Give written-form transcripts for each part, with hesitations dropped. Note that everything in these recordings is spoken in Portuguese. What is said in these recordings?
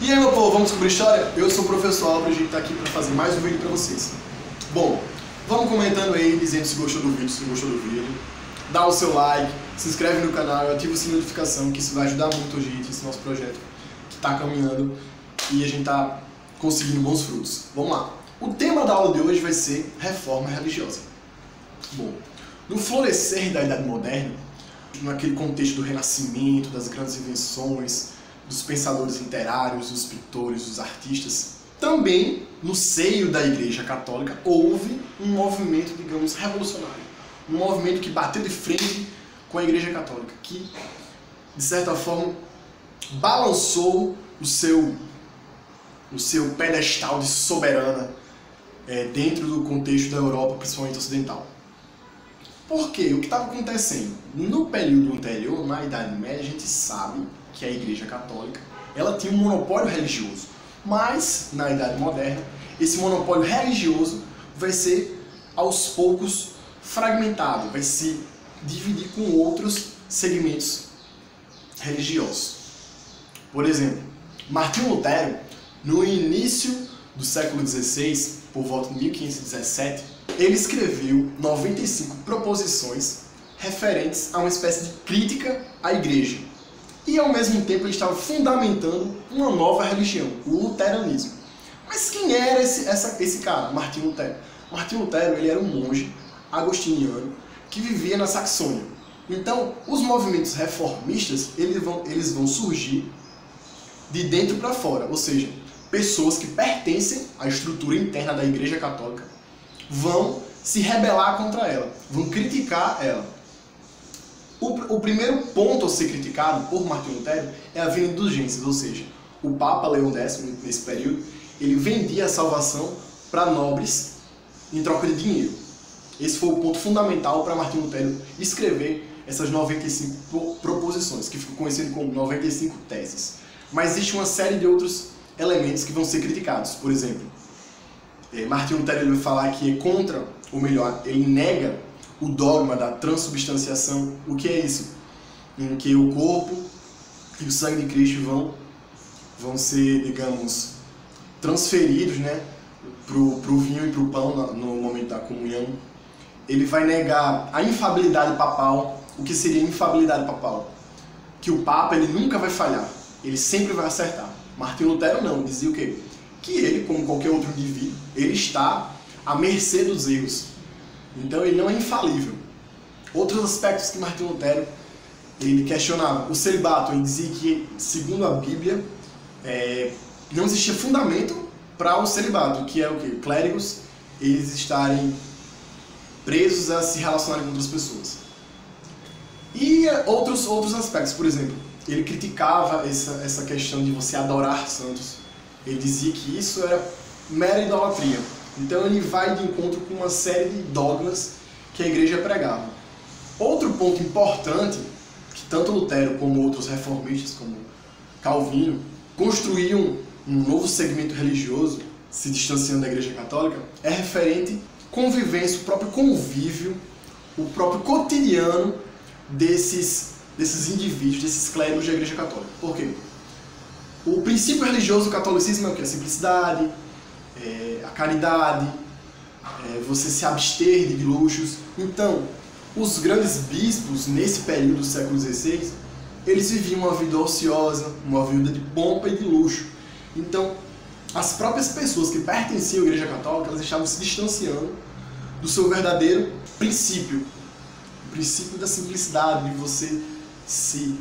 E aí, meu povo, vamos descobrir história? Eu sou o professor Álvaro e a gente tá aqui para fazer mais um vídeo para vocês. Bom, vamos comentando aí, dizendo se gostou do vídeo, se não gostou do vídeo. Dá o seu like, se inscreve no canal e ativa o sininho de notificação, que isso vai ajudar muito a gente, esse nosso projeto que tá caminhando e a gente tá conseguindo bons frutos. Vamos lá. O tema da aula de hoje vai ser reforma religiosa. Bom, no florescer da Idade Moderna, naquele contexto do Renascimento, das grandes invenções, dos pensadores literários, dos pintores, dos artistas, também no seio da Igreja Católica houve um movimento, digamos, revolucionário. Um movimento que bateu de frente com a Igreja Católica, que, de certa forma, balançou o seu pedestal de soberana dentro do contexto da Europa, principalmente ocidental. Por quê? O que estava acontecendo? No período anterior, na Idade Média, a gente sabe que a Igreja Católica ela tinha um monopólio religioso. Mas, na Idade Moderna, esse monopólio religioso vai ser, aos poucos, fragmentado, vai se dividir com outros segmentos religiosos. Por exemplo, Martinho Lutero, no início do século XVI, por volta de 1517, ele escreveu 95 proposições referentes a uma espécie de crítica à Igreja. E, ao mesmo tempo, ele estava fundamentando uma nova religião, o luteranismo. Mas quem era esse cara, Martinho Lutero? Martinho Lutero ele era um monge agostiniano que vivia na Saxônia. Então, os movimentos reformistas eles vão surgir de dentro para fora, ou seja, pessoas que pertencem à estrutura interna da Igreja Católica vão se rebelar contra ela, vão criticar ela. O primeiro ponto a ser criticado por Martinho Lutero é a vinda de indulgências, ou seja, o Papa Leão X, nesse período, ele vendia a salvação para nobres em troca de dinheiro. Esse foi o ponto fundamental para Martinho Lutero escrever essas 95 proposições, que ficou conhecido como 95 teses. Mas existe uma série de outros elementos que vão ser criticados. Por exemplo, Martinho Lutero ele vai falar que é contra, ou melhor, ele nega o dogma da transubstanciação. O que é isso? Em que o corpo e o sangue de Cristo vão ser, digamos, transferidos, né, pro vinho e pro pão no momento da comunhão. Ele vai negar a infalibilidade papal. O que seria infalibilidade papal? Que o Papa ele nunca vai falhar, ele sempre vai acertar. Martinho Lutero não, dizia o quê? Que ele, como qualquer outro indivíduo, ele está à mercê dos erros. Então ele não é infalível. Outros aspectos que Martinho Lutero ele questionava. O celibato, ele dizia que, segundo a Bíblia, não existia fundamento para o celibato, que é o quê? Clérigos, eles estarem presos a se relacionarem com outras pessoas. E outros aspectos, por exemplo, ele criticava essa questão de você adorar santos. Ele dizia que isso era mera idolatria. Então ele vai de encontro com uma série de dogmas que a igreja pregava. Outro ponto importante, que tanto Lutero como outros reformistas, como Calvino, construíam um novo segmento religioso, se distanciando da igreja católica, é referente à convivência, o próprio convívio, o próprio cotidiano desses indivíduos, desses clérigos da igreja católica. Por quê? O princípio religioso do catolicismo é o quê? A simplicidade, a caridade, você se abster de luxos. Então, os grandes bispos, nesse período do século XVI, eles viviam uma vida ociosa, uma vida de pompa e de luxo. Então, as próprias pessoas que pertenciam à Igreja Católica, elas estavam se distanciando do seu verdadeiro princípio. O princípio da simplicidade, de você se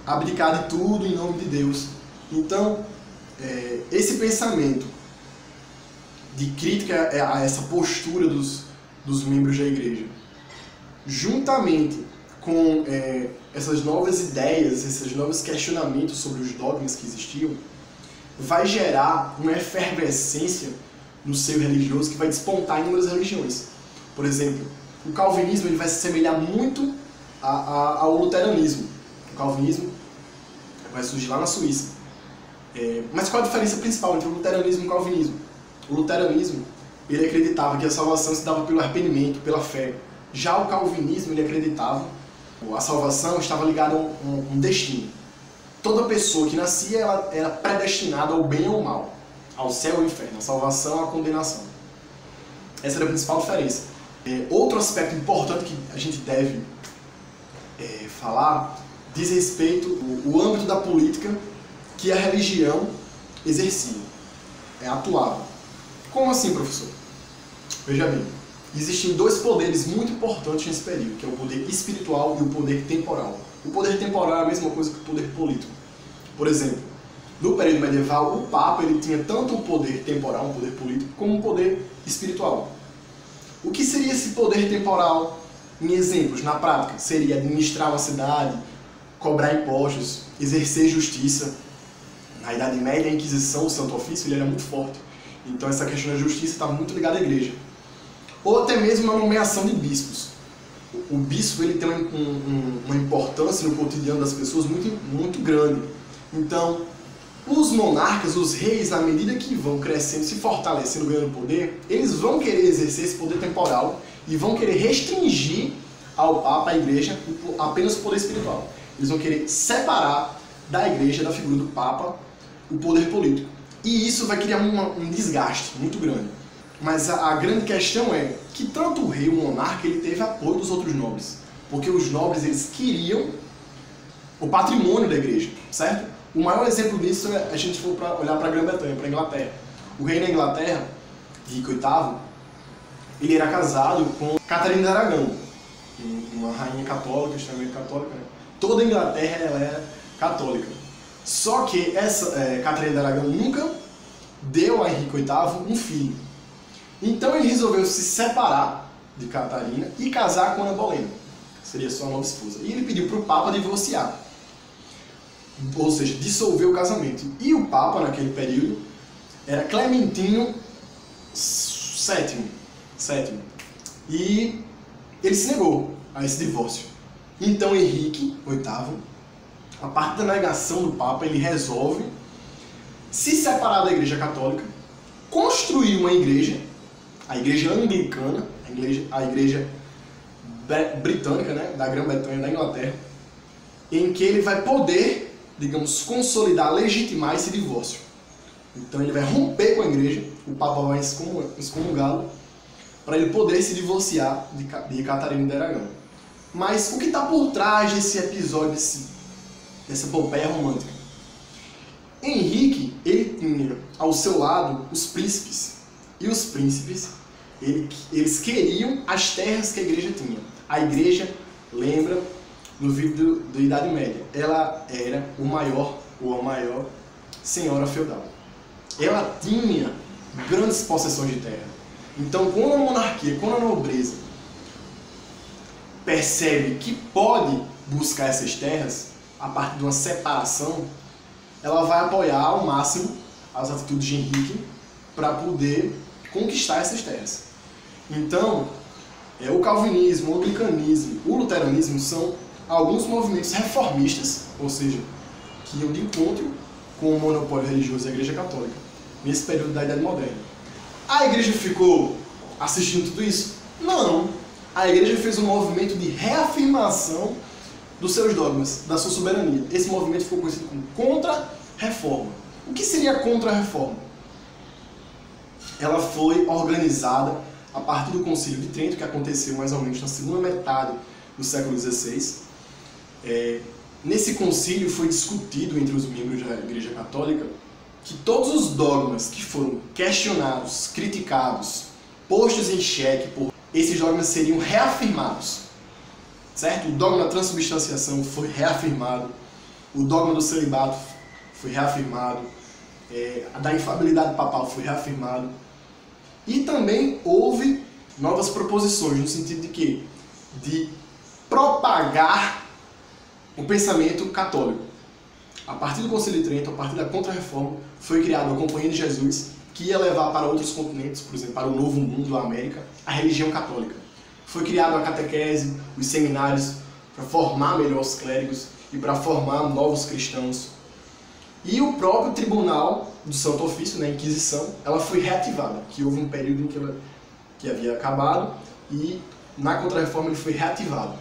abdicar de tudo em nome de Deus. Então, esse pensamento de crítica a essa postura dos membros da igreja, juntamente com essas novas ideias, esses novos questionamentos sobre os dogmas que existiam, vai gerar uma efervescência no seio religioso que vai despontar em inúmeras religiões. Por exemplo, o calvinismo ele vai se assemelhar muito ao luteranismo. O calvinismo vai surgir lá na Suíça. Mas qual a diferença principal entre o luteranismo e o calvinismo? O luteranismo ele acreditava que a salvação se dava pelo arrependimento, pela fé. Já o calvinismo ele acreditava que a salvação estava ligada a um destino. toda pessoa que nascia ela era predestinada ao bem ou ao mal, ao céu ou ao inferno, à salvação ou à condenação. Essa era a principal diferença. Outro aspecto importante que a gente deve falar diz respeito ao âmbito da política que a religião exercia, atuava. Como assim, professor? Veja bem, existem dois poderes muito importantes nesse período, que é o poder espiritual e o poder temporal. O poder temporal é a mesma coisa que o poder político. Por exemplo, no período medieval, o Papa ele tinha tanto o poder temporal, um poder político, como um poder espiritual. O que seria esse poder temporal? Em exemplos, na prática, seria administrar uma cidade, cobrar impostos, exercer justiça. Na Idade Média, a Inquisição, o Santo Ofício, ele era muito forte. Então essa questão da justiça está muito ligada à igreja. Ou até mesmo a nomeação de bispos. O bispo ele tem uma importância no cotidiano das pessoas muito grande. Então, os monarcas, os reis, na medida que vão crescendo, se fortalecendo, ganhando poder, eles vão querer exercer esse poder temporal e vão querer restringir ao Papa, à igreja, apenas o poder espiritual. Eles vão querer separar da igreja, da figura do Papa, o poder político. E isso vai criar um desgaste muito grande. Mas a grande questão é que tanto o rei, o monarca, ele teve apoio dos outros nobres. Porque os nobres, eles queriam o patrimônio da igreja, certo? O maior exemplo disso é a gente for olhar para a Grã-Bretanha, para a Inglaterra. O rei da Inglaterra, Henrique VIII, ele era casado com Catarina de Aragão, uma rainha católica, extremamente católica, né? Toda a Inglaterra ela era católica. Só que essa Catarina de Aragão nunca deu a Henrique VIII um filho. Então ele resolveu se separar de Catarina e casar com Ana Bolena, que seria sua nova esposa. E ele pediu para o Papa divorciar, ou seja, dissolver o casamento. E o Papa naquele período era Clementino VII. E ele se negou a esse divórcio. Então Henrique VIII, a partir da negação do Papa, ele resolve se separar da Igreja Católica, construir uma igreja, a Igreja Anglicana, a igreja britânica, né, da Grã-Bretanha, da Inglaterra, em que ele vai poder, digamos, consolidar, legitimar esse divórcio. Então ele vai romper com a igreja, o Papa vai excomungá-lo, para ele poder se divorciar de Catarina de Aragão. Mas o que está por trás desse episódio, dessa epopeia romântica? Henrique, ele tinha ao seu lado os príncipes. E os príncipes, eles queriam as terras que a igreja tinha. A igreja, lembra, no vídeo da Idade Média, ela era o maior ou a maior senhora feudal. Ela tinha grandes possessões de terra. Então, quando a monarquia, quando a nobreza percebe que pode buscar essas terras, a partir de uma separação, ela vai apoiar ao máximo as atitudes de Henrique para poder conquistar essas terras. Então, o calvinismo, o anglicanismo, o luteranismo são alguns movimentos reformistas, ou seja, que iam de encontro com o monopólio religioso da Igreja Católica, nesse período da Idade Moderna. A Igreja ficou assistindo tudo isso? Não. A Igreja fez um movimento de reafirmação dos seus dogmas, da sua soberania. Esse movimento ficou conhecido como Contra-Reforma. O que seria a Contra-Reforma? Ela foi organizada a partir do Concílio de Trento, que aconteceu mais ou menos na segunda metade do século XVI. Nesse concílio foi discutido entre os membros da Igreja Católica que todos os dogmas que foram questionados, criticados, postos em xeque, esses dogmas seriam reafirmados. Certo? O dogma da transubstanciação foi reafirmado, o dogma do celibato foi reafirmado, a da infalibilidade papal foi reafirmado. E também houve novas proposições, no sentido de quê? De propagar o pensamento católico. A partir do Concílio de Trento, a partir da Contra-Reforma, foi criada a Companhia de Jesus, que ia levar para outros continentes, por exemplo, para o Novo Mundo, a América, a religião católica. Foi criada a catequese, os seminários, para formar melhor os clérigos e para formar novos cristãos. E o próprio Tribunal do Santo Ofício, a Inquisição, ela foi reativada, que houve um período em que havia acabado e na Contra-Reforma ele foi reativado.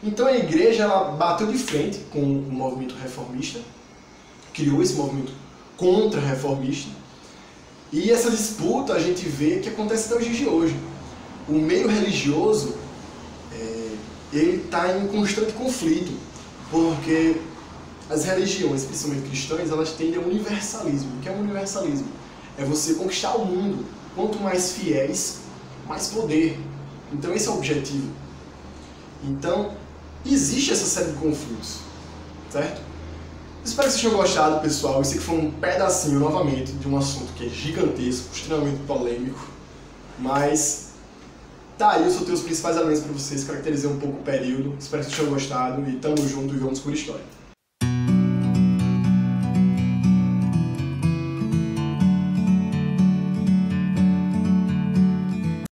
Então a igreja ela bateu de frente com o movimento reformista criou esse movimento contra-reformista. E essa disputa a gente vê que acontece até os dias de hoje. O meio religioso ele está em constante conflito, porque as religiões, principalmente cristãs, elas tendem ao universalismo. O que é um universalismo? É você conquistar o mundo. Quanto mais fiéis, mais poder. Então esse é o objetivo. Então, existe essa série de conflitos, certo? Espero que vocês tenham gostado, pessoal. Esse aqui foi um pedacinho, novamente, de um assunto que é gigantesco, extremamente polêmico, mas tá aí os teus principais elementos para vocês, caracterizei um pouco o período. Espero que vocês tenham gostado e tamo junto e vamos por história.